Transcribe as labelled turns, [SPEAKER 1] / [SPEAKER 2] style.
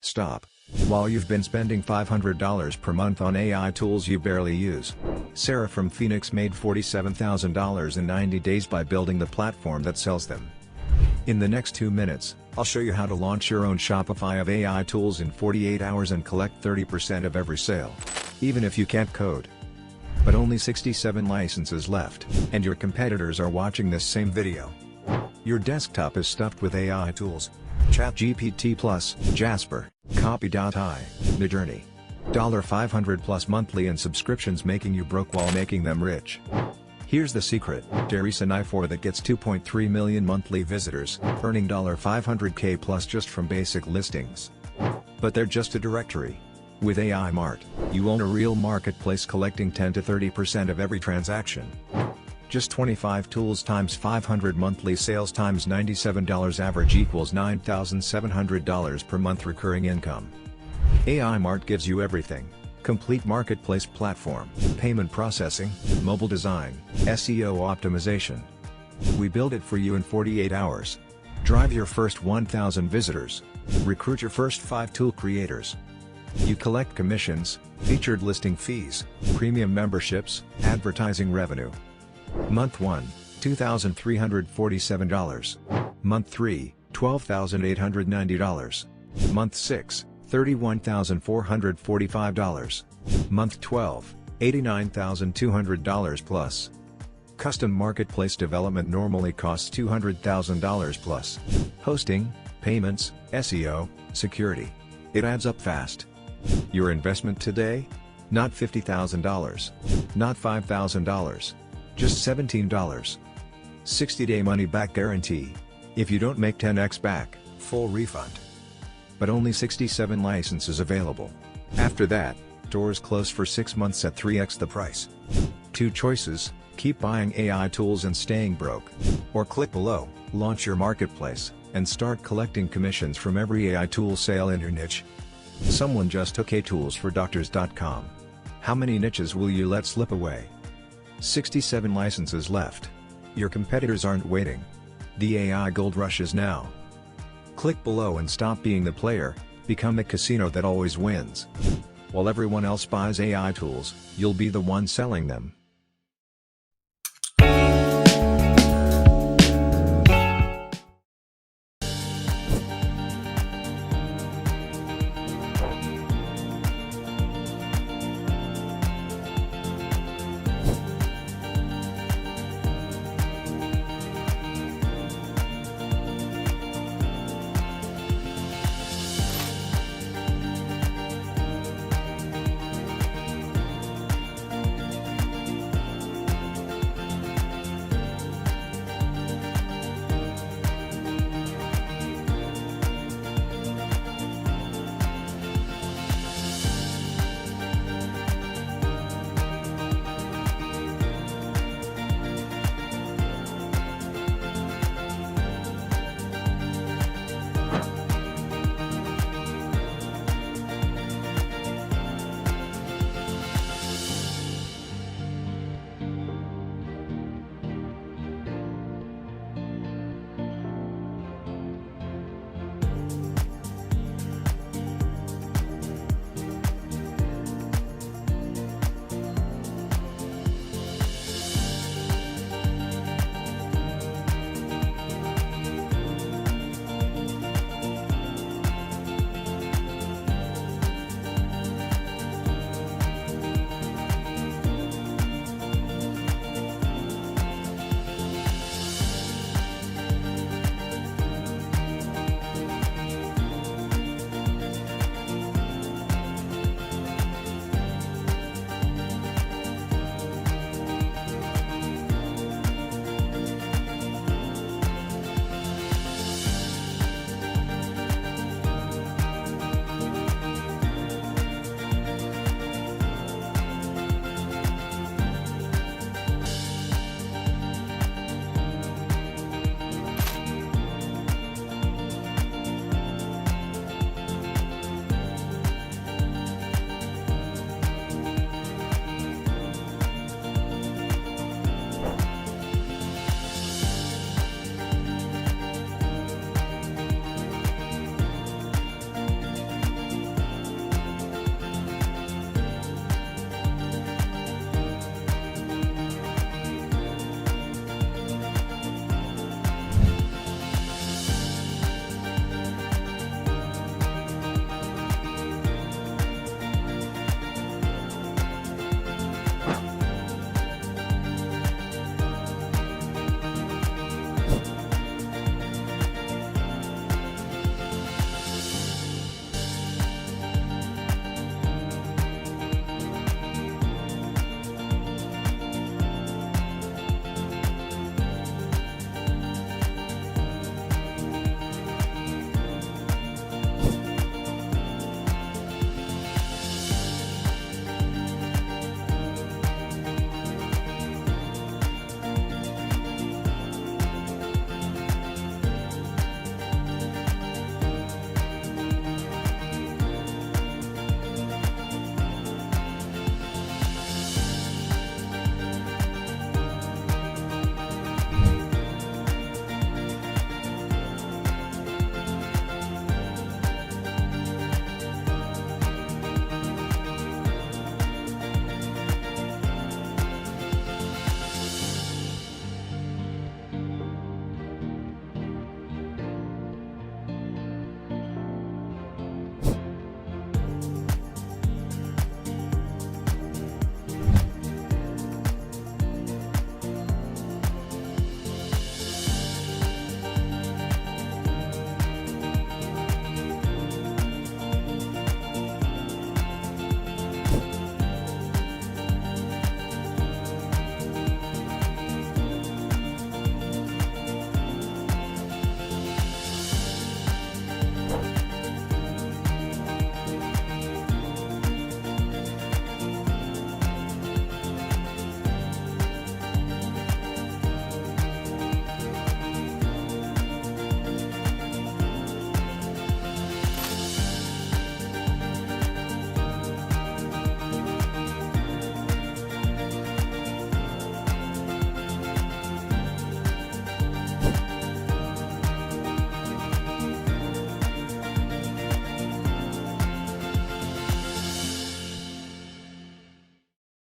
[SPEAKER 1] Stop. While you've been spending $500 per month on AI tools you barely use. Sarah from Phoenix made $47,000 in 90 days by building the platform that sells them. In the next 2 minutes, I'll show you how to launch your own Shopify of AI tools in 48 hours and collect 30% of every sale. Even if you can't code. But only 67 licenses left, and your competitors are watching this same video. Your desktop is stuffed with AI tools. ChatGPT+, Jasper, Copy.ai, Midjourney. $500 plus monthly in subscriptions making you broke while making them rich. Here's the secret, there's an i4 that gets 2.3 million monthly visitors, earning $500K plus just from basic listings. But they're just a directory. With AI Mart, you own a real marketplace collecting 10 to 30% of every transaction. Just 25 tools times 500 monthly sales times $97 average equals $9,700 per month recurring income. AI Mart gives you everything. Complete marketplace platform, payment processing, mobile design, SEO optimization. We build it for you in 48 hours. Drive your first 1,000 visitors. Recruit your first 5 tool creators. You collect commissions, featured listing fees, premium memberships, advertising revenue. Month 1, $2,347. Month 3, $12,890. Month 6, $31,445. Month 12, $89,200 plus. Custom marketplace development normally costs $200,000 plus. Hosting, payments, SEO, security. It adds up fast. Your investment today? Not $50,000. Not $5,000. Just $17. 60-day money-back guarantee. If you don't make 10x back, full refund. But only 67 licenses available. After that, doors close for 6 months at 3x the price. 2 choices, keep buying AI tools and staying broke. Or click below, launch your marketplace, and start collecting commissions from every AI tool sale in your niche. Someone just took atools4doctors.com. How many niches will you let slip away? 67 licenses left. Your competitors aren't waiting. The AI gold rush is now. Click below and stop being the player, become the casino that always wins. While everyone else buys AI tools, you'll be the one selling them.